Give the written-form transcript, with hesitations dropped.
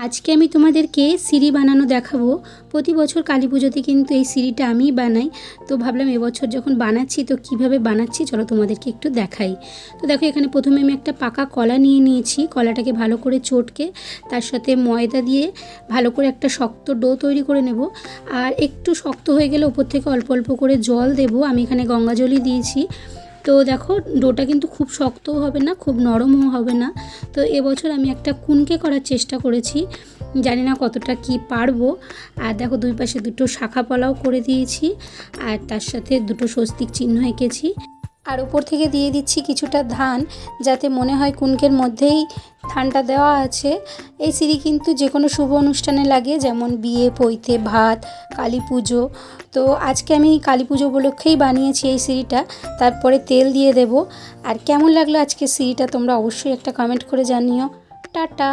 আজকে আমি তোমাদেরকে সিঁড়ি বানানো দেখাবো। প্রতি বছর কালী পুজোতে কিন্তু এই সিঁড়িটা আমিই বানাই। তো ভাবলাম এবছর যখন বানাচ্ছি তো কিভাবে বানাচ্ছি চলো তোমাদেরকে একটু দেখাই। তো দেখো এখানে প্রথমে আমি একটা পাকা কলা নিয়ে নিয়েছি। কলাটাকে ভালো করে চটকে তার সাথে ময়দা দিয়ে ভালো করে একটা শক্ত ডো তৈরি করে নেব। আর একটু শক্ত হয়ে গেলে উপর থেকে অল্প অল্প করে জল দেব। আমি এখানে গঙ্গা জলই দিয়েছি। তো দেখো ডোটা কিন্তু খুব শক্তও হবে না, খুব নরমও হবে না। তো এবছর আমি একটা কুনকে করার চেষ্টা করেছি, জানি না কতটা কি পারবো। আর দেখো দুই পাশে দুটো শাখা পলাও করে দিয়েছি, আর তার সাথে দুটো স্বস্তিক চিহ্ন এঁকেছি। আর উপর থেকে দিয়ে দিচ্ছি কিছুটা ধান, যাতে মনে হয় কুনকের মধ্যেই ধানটা দেওয়া আছে। এই সিঁড়ি কিন্তু যে কোনো শুভ অনুষ্ঠানে লাগে, যেমন বিয়ে, পৈতে, ভাত, কালী পুজো। তো আজকে আমি কালী পুজো উপলক্ষেই বানিয়েছি এই সিঁড়িটা। তারপরে তেল দিয়ে দেব। আর কেমন লাগলো আজকে সিঁড়িটা তোমরা অবশ্যই একটা কমেন্ট করে জানিও। টাটা।